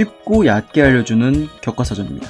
쉽고 얕게 알려주는 교과서전입니다.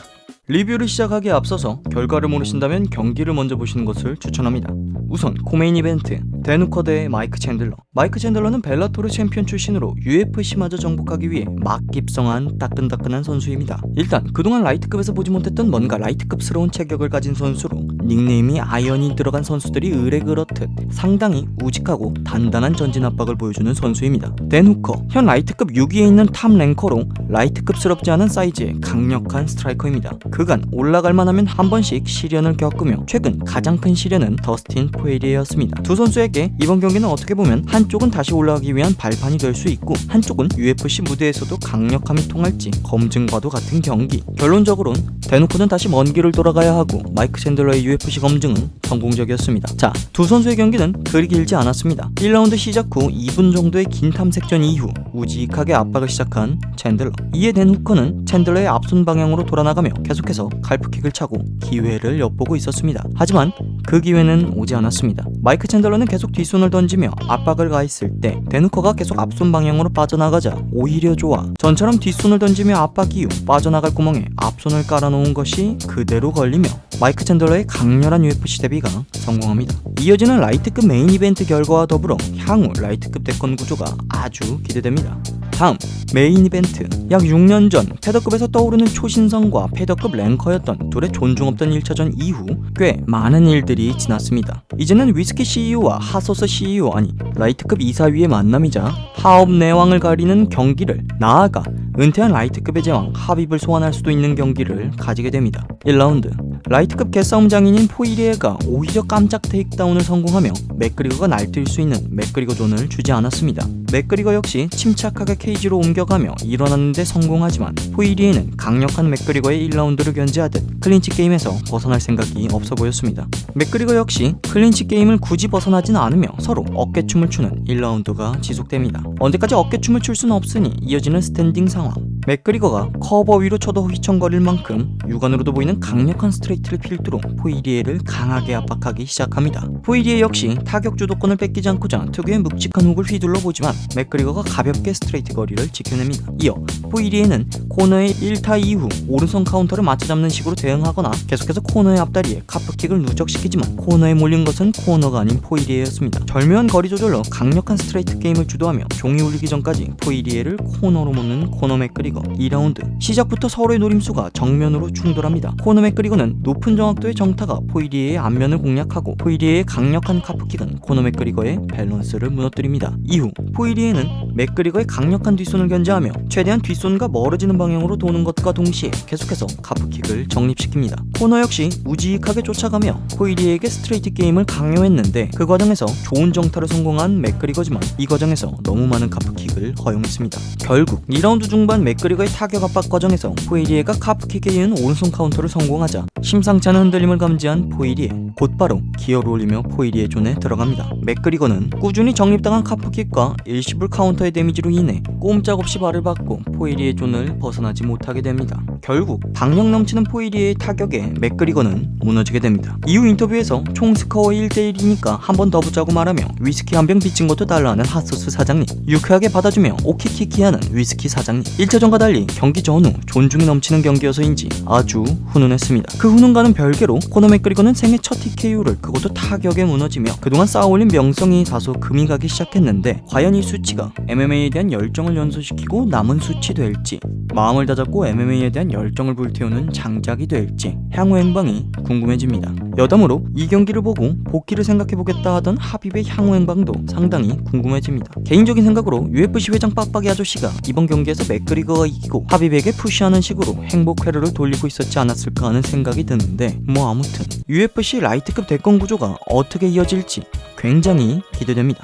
리뷰를 시작하기에 앞서서 결과를 모르신다면 경기를 먼저 보시는 것을 추천합니다. 우선 코메인 이벤트 데누커 대 마이크 챈들러. 마이크 챈들러는 벨라토르 챔피언 출신으로 UFC마저 정복하기 위해 막 입성한 따끈따끈한 선수입니다. 일단 그동안 라이트급에서 보지 못했던 뭔가 라이트급스러운 체격을 가진 선수로 닉네임이 아이언이 들어간 선수들이 의뢰 그렇듯 상당히 우직하고 단단한 전진 압박을 보여주는 선수입니다. 데누커, 현 라이트급 6위에 있는 탑 랭커로 라이트급스럽지 않은 사이즈의 강력한 스트라이커입니다. 그간 올라갈만 하면 한 번씩 시련을 겪으며 최근 가장 큰 시련은 더스틴 포에리에였습니다. 두 선수에게 이번 경기는 어떻게 보면 한쪽은 다시 올라가기 위한 발판이 될 수 있고 한쪽은 UFC 무대에서도 강력함이 통할지 검증과도 같은 경기. 결론적으론 데누커는 다시 먼 길을 돌아가야 하고 마이크 챈들러의 UFC 검증은 성공적이었습니다. 자, 두 선수의 경기는 그리 길지 않았습니다. 1라운드 시작 후 2분 정도의 긴 탐색전 이후 우직하게 압박을 시작한 챈들러. 이에 데누커는 챈들러의 앞손 방향으로 돌아나가며 계속해서 칼프킥을 차고 기회를 엿보고 있었습니다. 하지만 그 기회는 오지 않았습니다. 마이크 챈들러는 계속 뒷손을 던지며 압박을 가했을 때 데누커가 계속 앞손 방향으로 빠져나가자 오히려 좋아 전처럼 뒷손을 던지며 압박 이후 빠져나갈 구멍에 앞손을 깔아놓은 것이 그대로 걸리며 마이크 챈들러의 강렬한 UFC 데뷔가 성공합니다. 이어지는 라이트급 메인 이벤트 결과와 더불어 향후 라이트급 대권 구조가 아주 기대됩니다. 다음 메인 이벤트. 약 6년 전 패더급에서 떠오르는 초신성과 패더급 랭커였던 둘의 존중 없던 1차전 이후 꽤 많은 일들이 지났습니다. 이제는 위스키 CEO와 핫소스 CEO 아니 라이트급 이사위의 만남이자 하업 내왕을 가리는 경기를 나아가 은퇴한 라이트급의 제왕 하빕을 소환할 수도 있는 경기를 가지게 됩니다. 1라운드 라이트급 개싸움 장인인 포이리에가 오히려 깜짝 테이크다운을 성공하며 맥그리거가 날뛸 수 있는 맥그리거 존을 주지 않았습니다. 맥그리거 역시 침착하게 케이지로 옮겨가며 일어났는데 성공하지만 포이리에는 강력한 맥그리거의 1라운드를 견제하듯 클린치 게임에서 벗어날 생각이 없어 보였습니다. 맥그리거 역시 클린치 게임을 굳이 벗어나진 않으며 서로 어깨춤을 추는 1라운드가 지속됩니다. 언제까지 어깨춤을 출 수는 없으니 이어지는 스탠딩 상황. 맥그리거가 커버 위로 쳐도 휘청거릴 만큼 육안으로도 보이는 강력한 스트레이트를 필두로 포이리에를 강하게 압박하기 시작합니다. 포이리에 역시 타격 주도권을 뺏기지 않고자 특유의 묵직한 훅을 휘둘러 보지만 맥그리거가 가볍게 스트레이트 거리를 지켜냅니다. 이어 포이리에는 코너의 1타 이후 오른손 카운터를 맞춰잡는 식으로 대응하거나 계속해서 코너의 앞다리에 카프킥을 누적시키지만 코너에 몰린 것은 코너가 아닌 포이리에였습니다. 절묘한 거리 조절로 강력한 스트레이트 게임을 주도하며 종이 울리기 전까지 포이리에를 코너로 먹는 코너 맥그리거. 2라운드 시작부터 서로의 노림수가 정면으로 충돌합니다. 코너 맥그리거는 높은 정확도의 정타가 포이리에의 앞면을 공략하고 포이리에의 강력한 카프킥은 코너 맥그리거의 밸런스를 무너뜨립니다. 이후 포이리에는 맥그리거의 강력한 뒷손을 견제하며 최대한 뒷손과 멀어지는 방향으로 도는 것과 동시에 계속해서 카프킥을 정립시킵니다. 코너 역시 우직하게 쫓아가며 포이리에에게 스트레이트 게임을 강요했는데 그 과정에서 좋은 정타를 성공한 맥그리거지만 이 과정에서 너무 많은 카프킥을 허용했습니다. 결국 2라운드 중반 맥그리거의 타격 압박 과정에서 포이리에가 카프킥에 이은 오른손 카운터를 성공하자 심상치 않은 흔들림을 감지한 포이리에 곧바로 기어를 올리며 포이리에 존에 들어갑니다. 맥그리거는 꾸준히 정립당한 카프킥과 일시불 카운터의 데미지로 인해 꼼짝없이 발을 받고 포이리에 존을 벗어나지 못하게 됩니다. 결국 박력 넘치는 포이리에의 타격에 맥그리거는 무너지게 됩니다. 이후 인터뷰에서 총 스코어 1대1이니까 한 번 더 붙자고 말하며 위스키 한 병 빚진 것도 달라하는 핫소스 사장님, 유쾌하게 받아주며 오키키키하는 위스키 사장님. 1차전과 달리 경기 전후 존중이 넘치는 경기여서인지 아주 훈훈했습니다. 그 훈훈과는 별개로 코너 맥그리거는 생애 첫 TKO를 그것도 타격에 무너지며 그동안 쌓아올린 명성이 다소 금이 가기 시작했는데 과연 이 수치가 MMA에 대한 열정을 연소시키고 남은 수치 될지 마음을 다잡고 MMA에 대한 열정을 불태우는 장작이 될지 향후 행방이 궁금해집니다. 여담으로 이 경기를 보고 복귀를 생각해보겠다 하던 하빕의 향후 행방도 상당히 궁금해집니다. 개인적인 생각으로 UFC 회장 빡빡이 아저씨가 이번 경기에서 맥그리거가 이기고 하빕에게 푸시하는 식으로 행복 회로를 돌리고 있었지 않았을까 하는 생각이 드는데 뭐 아무튼 UFC 라이트급 대권 구조가 어떻게 이어질지 굉장히 기대됩니다.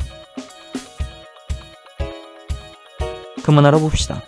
그만 알아봅시다.